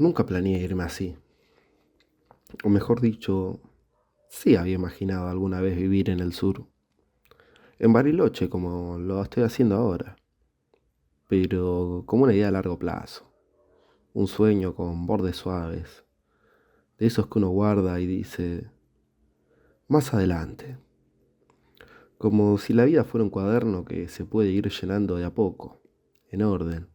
Nunca planeé irme así. O mejor dicho, sí había imaginado alguna vez vivir en el sur. En Bariloche, como lo estoy haciendo ahora. Pero como una idea a largo plazo. Un sueño con bordes suaves. De esos que uno guarda y dice, más adelante. Como si la vida fuera un cuaderno que se puede ir llenando de a poco, en orden.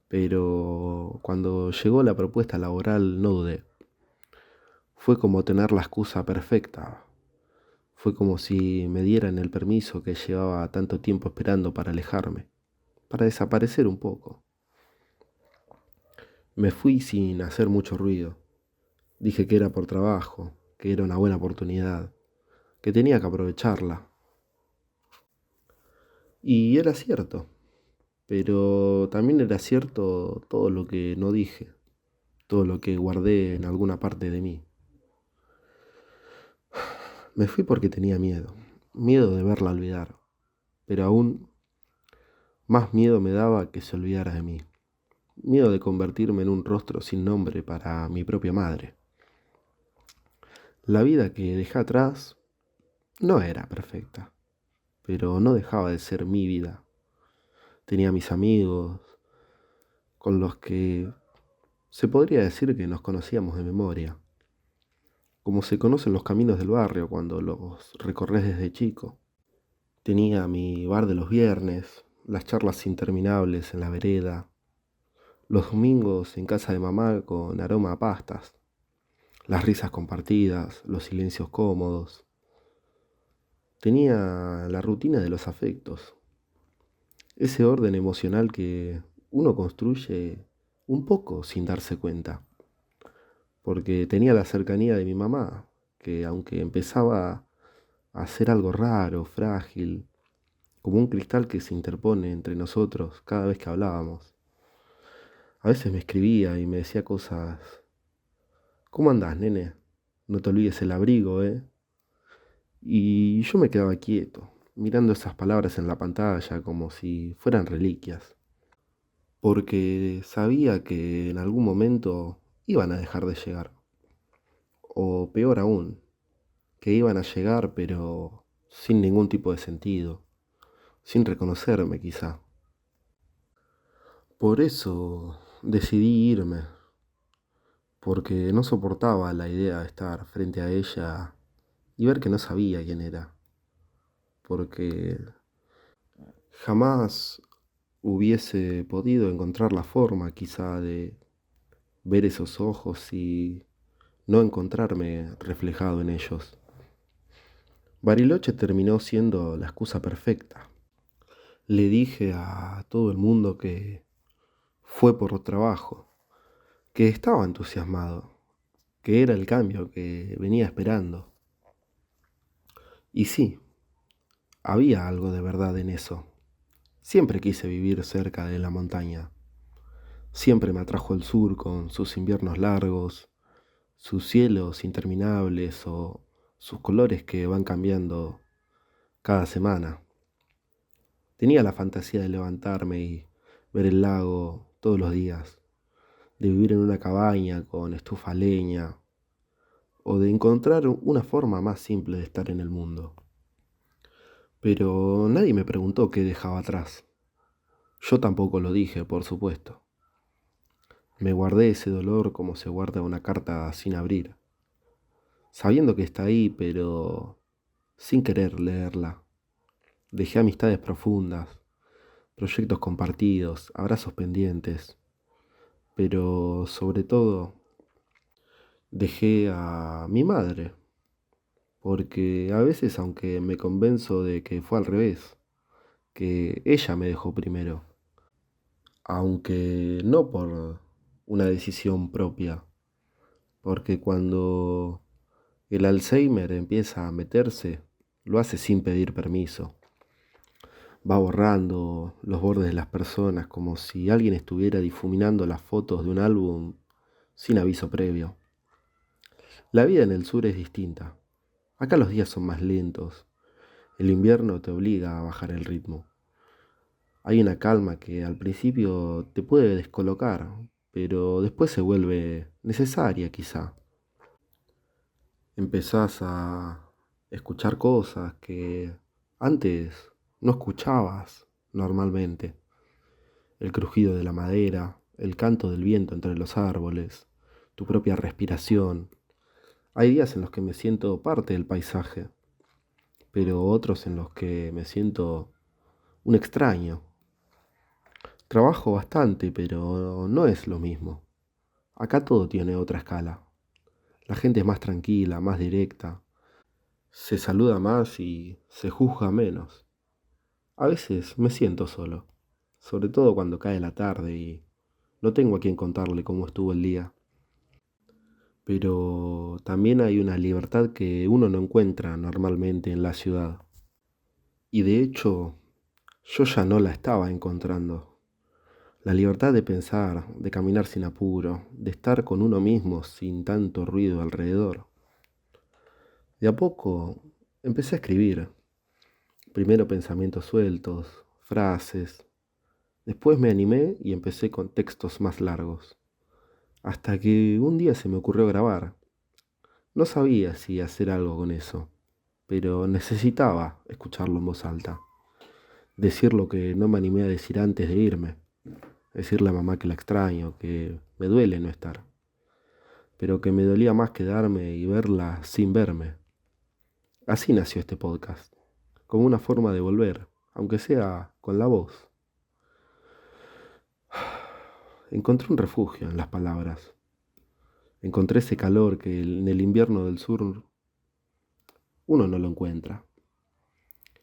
Pero cuando llegó la propuesta laboral no dudé. Fue como tener la excusa perfecta. Fue como si me dieran el permiso que llevaba tanto tiempo esperando para alejarme, para desaparecer un poco. Me fui sin hacer mucho ruido. Dije que era por trabajo, que era una buena oportunidad, que tenía que aprovecharla. Y era cierto, pero también era cierto todo lo que no dije, todo lo que guardé en alguna parte de mí. Me fui porque tenía miedo, miedo de verla olvidar, pero aún más miedo me daba que se olvidara de mí. Miedo de convertirme en un rostro sin nombre para mi propia madre. La vida que dejé atrás no era perfecta, pero no dejaba de ser mi vida. Tenía mis amigos, con los que se podría decir que nos conocíamos de memoria, como se conocen los caminos del barrio cuando los recorres desde chico. Tenía mi bar de los viernes, las charlas interminables en la vereda, los domingos en casa de mamá con aroma a pastas, las risas compartidas, los silencios cómodos. Tenía la rutina de los afectos, ese orden emocional que uno construye un poco sin darse cuenta, porque tenía la cercanía de mi mamá, que aunque empezaba a ser algo raro, frágil, como un cristal que se interpone entre nosotros cada vez que hablábamos, a veces me escribía y me decía cosas, ¿cómo andás, nene? No te olvides el abrigo, ¿eh? Y yo me quedaba quieto, mirando esas palabras en la pantalla como si fueran reliquias, porque sabía que en algún momento iban a dejar de llegar, o peor aún, que iban a llegar pero sin ningún tipo de sentido, sin reconocerme quizá. Por eso decidí irme, porque no soportaba la idea de estar frente a ella y ver que no sabía quién era, porque jamás hubiese podido encontrar la forma quizá de ver esos ojos y no encontrarme reflejado en ellos. Bariloche terminó siendo la excusa perfecta. Le dije a todo el mundo que fue por trabajo, que estaba entusiasmado, que era el cambio que venía esperando. Y sí, había algo de verdad en eso. Siempre quise vivir cerca de la montaña. Siempre me atrajo el sur con sus inviernos largos, sus cielos interminables o sus colores que van cambiando cada semana. Tenía la fantasía de levantarme y ver el lago todos los días, de vivir en una cabaña con estufa a leña, o de encontrar una forma más simple de estar en el mundo. Pero nadie me preguntó qué dejaba atrás. Yo tampoco lo dije, por supuesto. Me guardé ese dolor como se guarda una carta sin abrir, sabiendo que está ahí, pero sin querer leerla. Dejé amistades profundas, proyectos compartidos, abrazos pendientes, pero sobre todo dejé a mi madre, porque a veces aunque me convenzo de que fue al revés, que ella me dejó primero, aunque no por una decisión propia, porque cuando el Alzheimer empieza a meterse, lo hace sin pedir permiso. Va borrando los bordes de las personas como si alguien estuviera difuminando las fotos de un álbum sin aviso previo. La vida en el sur es distinta. Acá los días son más lentos. El invierno te obliga a bajar el ritmo. Hay una calma que al principio te puede descolocar, pero después se vuelve necesaria quizá. Empezás a escuchar cosas que antes no escuchabas normalmente. El crujido de la madera, el canto del viento entre los árboles, tu propia respiración. Hay días en los que me siento parte del paisaje, pero otros en los que me siento un extraño. Trabajo bastante, pero no es lo mismo. Acá todo tiene otra escala. La gente es más tranquila, más directa. Se saluda más y se juzga menos. A veces me siento solo, sobre todo cuando cae la tarde y no tengo a quien contarle cómo estuvo el día. Pero también hay una libertad que uno no encuentra normalmente en la ciudad. Y de hecho, yo ya no la estaba encontrando. La libertad de pensar, de caminar sin apuro, de estar con uno mismo sin tanto ruido alrededor. De a poco empecé a escribir. Primero pensamientos sueltos, frases. Después me animé y empecé con textos más largos. Hasta que un día se me ocurrió grabar. No sabía si hacer algo con eso, pero necesitaba escucharlo en voz alta. Decir lo que no me animé a decir antes de irme. Decirle a mamá que la extraño, que me duele no estar, pero que me dolía más quedarme y verla sin verme. Así nació este podcast, como una forma de volver, aunque sea con la voz. Encontré un refugio en las palabras. Encontré ese calor que en el invierno del sur uno no lo encuentra.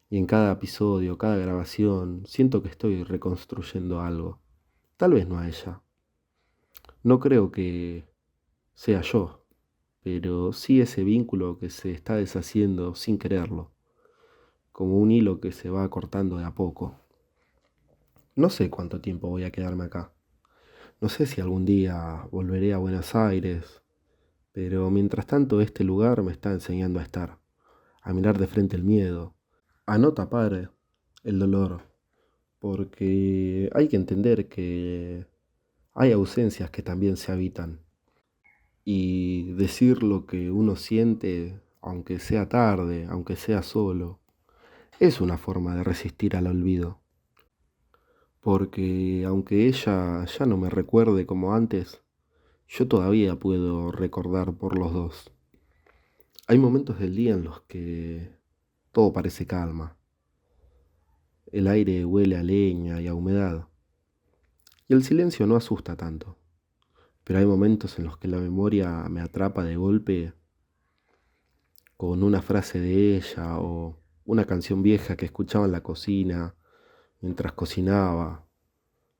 Y en cada episodio, cada grabación, siento que estoy reconstruyendo algo. Tal vez no a ella. No creo que sea yo, pero sí ese vínculo que se está deshaciendo sin quererlo, como un hilo que se va cortando de a poco. No sé cuánto tiempo voy a quedarme acá. No sé si algún día volveré a Buenos Aires, pero mientras tanto este lugar me está enseñando a estar, a mirar de frente el miedo, a no tapar el dolor, porque hay que entender que hay ausencias que también se habitan y decir lo que uno siente, aunque sea tarde, aunque sea solo, es una forma de resistir al olvido, porque aunque ella ya no me recuerde como antes, yo todavía puedo recordar por los dos. Hay momentos del día en los que todo parece calma, el aire huele a leña y a humedad, y el silencio no asusta tanto. Pero hay momentos en los que la memoria me atrapa de golpe con una frase de ella o una canción vieja que escuchaba en la cocina mientras cocinaba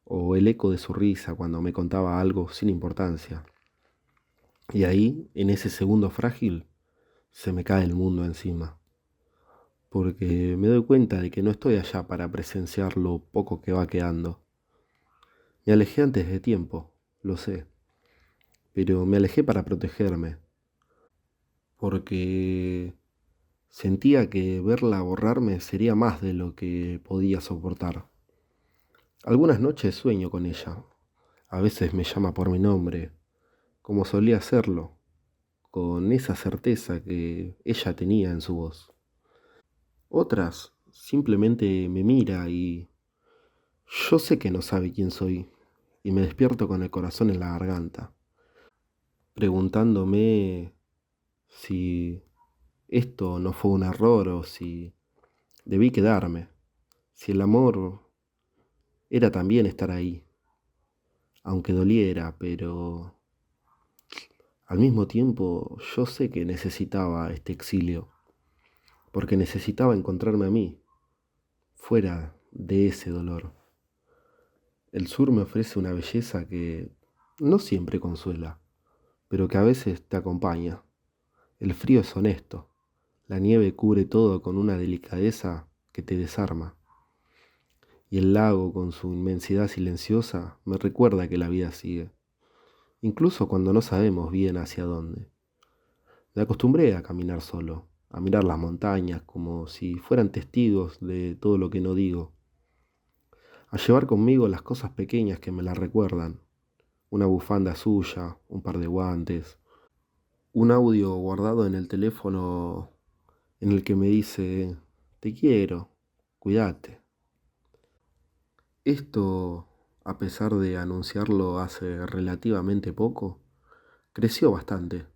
o el eco de su risa cuando me contaba algo sin importancia. Y ahí, en ese segundo frágil, se me cae el mundo encima, porque me doy cuenta de que no estoy allá para presenciar lo poco que va quedando. Me alejé antes de tiempo, lo sé, pero me alejé para protegerme, porque sentía que verla borrarme sería más de lo que podía soportar. Algunas noches sueño con ella. A veces me llama por mi nombre, como solía hacerlo, con esa certeza que ella tenía en su voz. Otras simplemente me mira y yo sé que no sabe quién soy y me despierto con el corazón en la garganta, preguntándome si esto no fue un error o si debí quedarme, si el amor era también estar ahí, aunque doliera, pero al mismo tiempo yo sé que necesitaba este exilio, porque necesitaba encontrarme a mí, fuera de ese dolor. El sur me ofrece una belleza que no siempre consuela, pero que a veces te acompaña. El frío es honesto, la nieve cubre todo con una delicadeza que te desarma, y el lago con su inmensidad silenciosa me recuerda que la vida sigue, incluso cuando no sabemos bien hacia dónde. Me acostumbré a caminar solo, a mirar las montañas como si fueran testigos de todo lo que no digo, a llevar conmigo las cosas pequeñas que me las recuerdan, una bufanda suya, un par de guantes, un audio guardado en el teléfono en el que me dice, te quiero, cuídate. Esto, a pesar de anunciarlo hace relativamente poco, creció bastante,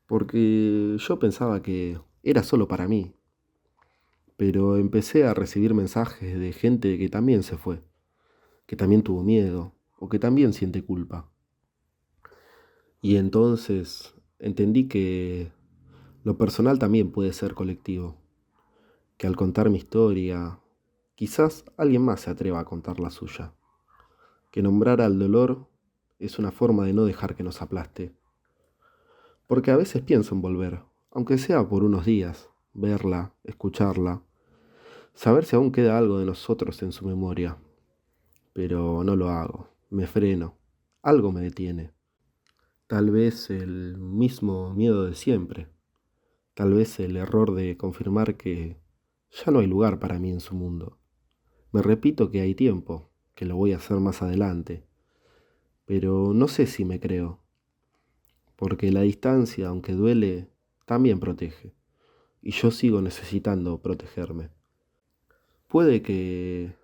porque yo pensaba que era solo para mí, pero empecé a recibir mensajes de gente que también se fue, que también tuvo miedo o que también siente culpa. Y entonces entendí que lo personal también puede ser colectivo, que al contar mi historia, quizás alguien más se atreva a contar la suya, que nombrar al dolor es una forma de no dejar que nos aplaste, porque a veces pienso en volver, aunque sea por unos días, verla, escucharla, saber si aún queda algo de nosotros en su memoria, pero no lo hago, me freno, algo me detiene, tal vez el mismo miedo de siempre, tal vez el error de confirmar que ya no hay lugar para mí en su mundo. Me repito que hay tiempo, que lo voy a hacer más adelante, pero no sé si me creo, porque la distancia, aunque duele, también protege, y yo sigo necesitando protegerme. Puede que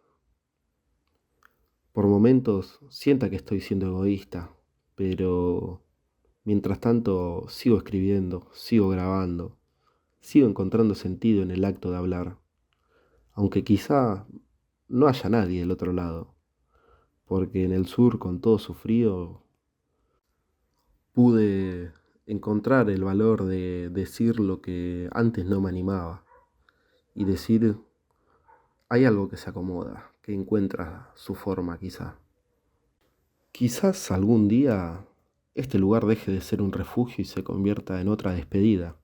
por momentos sienta que estoy siendo egoísta, pero mientras tanto sigo escribiendo, sigo grabando, sigo encontrando sentido en el acto de hablar, aunque quizá no haya nadie del otro lado, porque en el sur, con todo su frío, pude encontrar el valor de decir lo que antes no me animaba y decir, hay algo que se acomoda, que encuentra su forma quizá. Quizás algún día este lugar deje de ser un refugio y se convierta en otra despedida,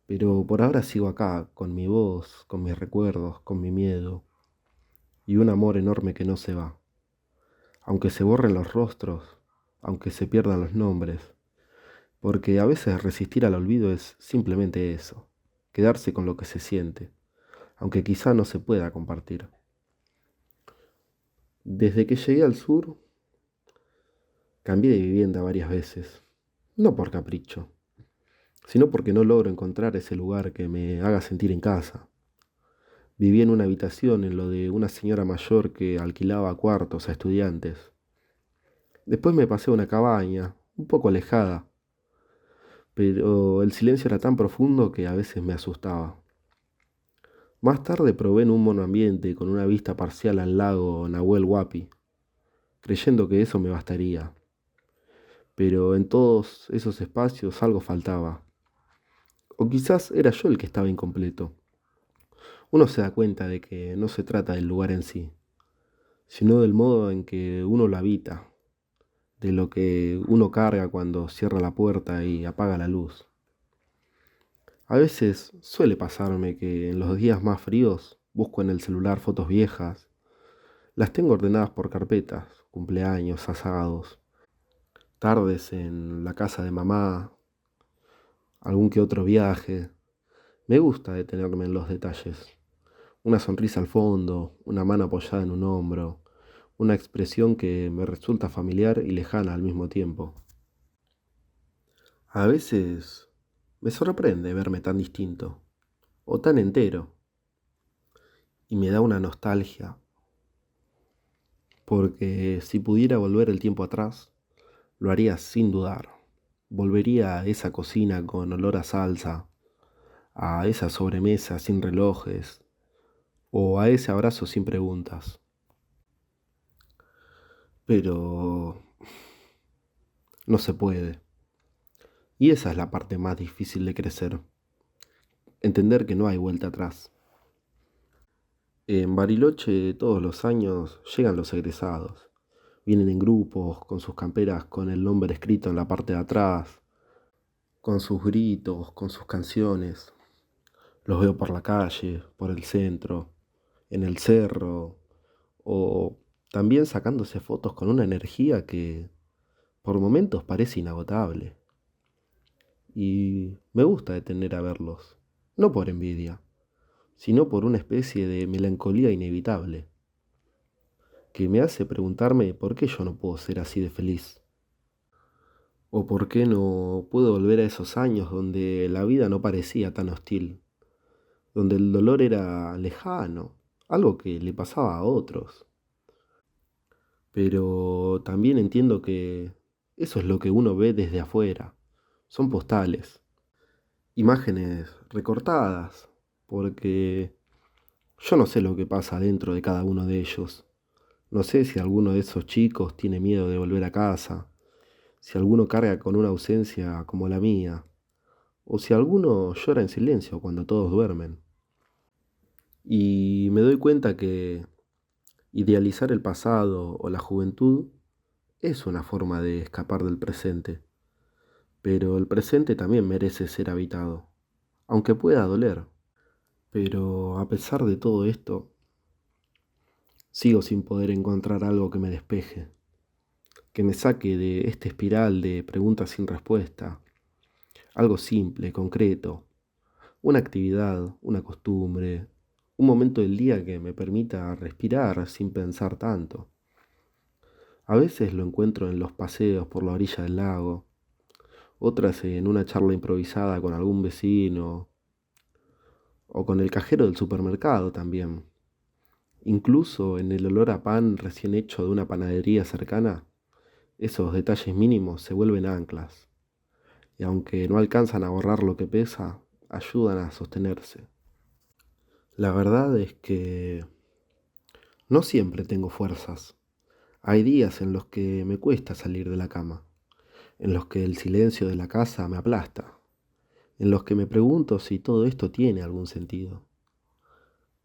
pero por ahora sigo acá, con mi voz, con mis recuerdos, con mi miedo y un amor enorme que no se va. Aunque se borren los rostros, aunque se pierdan los nombres, porque a veces resistir al olvido es simplemente eso, quedarse con lo que se siente, aunque quizá no se pueda compartir. Desde que llegué al sur, cambié de vivienda varias veces, no por capricho, sino porque no logro encontrar ese lugar que me haga sentir en casa. Viví en una habitación en lo de una señora mayor que alquilaba cuartos a estudiantes. Después me pasé a una cabaña, un poco alejada, pero el silencio era tan profundo que a veces me asustaba. Más tarde probé en un monoambiente con una vista parcial al lago Nahuel Huapi, creyendo que eso me bastaría. Pero en todos esos espacios algo faltaba. O quizás era yo el que estaba incompleto. Uno se da cuenta de que no se trata del lugar en sí, sino del modo en que uno lo habita, de lo que uno carga cuando cierra la puerta y apaga la luz. A veces suele pasarme que en los días más fríos busco en el celular fotos viejas. Las tengo ordenadas por carpetas, cumpleaños, asados, tardes en la casa de mamá, algún que otro viaje. Me gusta detenerme en los detalles. Una sonrisa al fondo, una mano apoyada en un hombro, una expresión que me resulta familiar y lejana al mismo tiempo. A veces me sorprende verme tan distinto, o tan entero, y me da una nostalgia, porque si pudiera volver el tiempo atrás, lo haría sin dudar. Volvería a esa cocina con olor a salsa, a esa sobremesa sin relojes, o a ese abrazo sin preguntas. Pero no se puede. Y esa es la parte más difícil de crecer. Entender que no hay vuelta atrás. En Bariloche todos los años llegan los egresados. Vienen en grupos, con sus camperas con el nombre escrito en la parte de atrás, con sus gritos, con sus canciones. Los veo por la calle, por el centro, en el cerro, o también sacándose fotos con una energía que por momentos parece inagotable. Y me gusta detener a verlos, no por envidia, sino por una especie de melancolía inevitable. que me hace preguntarme por qué yo no puedo ser así de feliz. O por qué no puedo volver a esos años donde la vida no parecía tan hostil, donde el dolor era lejano, algo que le pasaba a otros. Pero también entiendo que eso es lo que uno ve desde afuera. Son postales, imágenes recortadas, porque yo no sé lo que pasa dentro de cada uno de ellos. No sé si alguno de esos chicos tiene miedo de volver a casa, si alguno carga con una ausencia como la mía, o si alguno llora en silencio cuando todos duermen. Y me doy cuenta que idealizar el pasado o la juventud es una forma de escapar del presente, pero el presente también merece ser habitado, aunque pueda doler. Pero a pesar de todo esto, sigo sin poder encontrar algo que me despeje, que me saque de esta espiral de preguntas sin respuesta, algo simple, concreto, una actividad, una costumbre, un momento del día que me permita respirar sin pensar tanto. A veces lo encuentro en los paseos por la orilla del lago, otras en una charla improvisada con algún vecino o con el cajero del supermercado también. Incluso en el olor a pan recién hecho de una panadería cercana, esos detalles mínimos se vuelven anclas y aunque no alcanzan a borrar lo que pesa, ayudan a sostenerse. La verdad es que no siempre tengo fuerzas. Hay días en los que me cuesta salir de la cama, en los que el silencio de la casa me aplasta, en los que me pregunto si todo esto tiene algún sentido.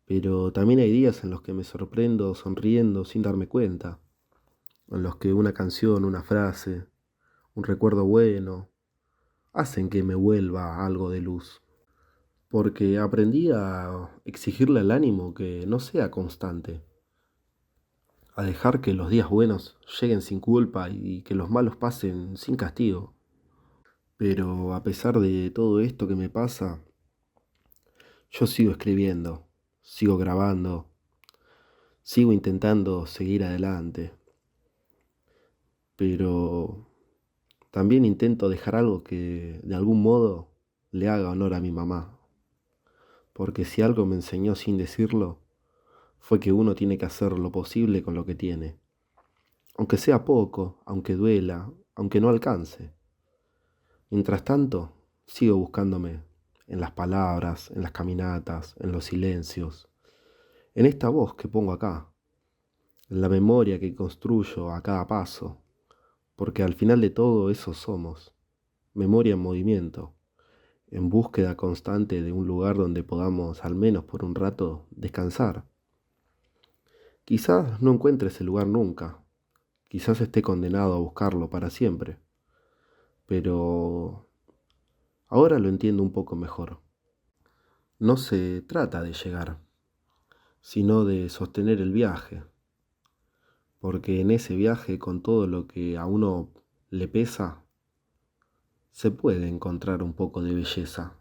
Pero también hay días en los que me sorprendo sonriendo sin darme cuenta, en los que una canción, una frase, un recuerdo bueno, hacen que me vuelva algo de luz. Porque aprendí a exigirle al ánimo que no sea constante, a dejar que los días buenos lleguen sin culpa y que los malos pasen sin castigo. Pero a pesar de todo esto que me pasa, yo sigo escribiendo, sigo grabando, sigo intentando seguir adelante, pero también intento dejar algo que de algún modo le haga honor a mi mamá, porque si algo me enseñó sin decirlo, fue que uno tiene que hacer lo posible con lo que tiene, aunque sea poco, aunque duela, aunque no alcance. Mientras tanto, sigo buscándome en las palabras, en las caminatas, en los silencios, en esta voz que pongo acá, en la memoria que construyo a cada paso, porque al final de todo eso somos, memoria en movimiento, en búsqueda constante de un lugar donde podamos, al menos por un rato, descansar. Quizás no encuentre ese lugar nunca, quizás esté condenado a buscarlo para siempre, pero ahora lo entiendo un poco mejor. No se trata de llegar, sino de sostener el viaje, porque en ese viaje con todo lo que a uno le pesa, se puede encontrar un poco de belleza.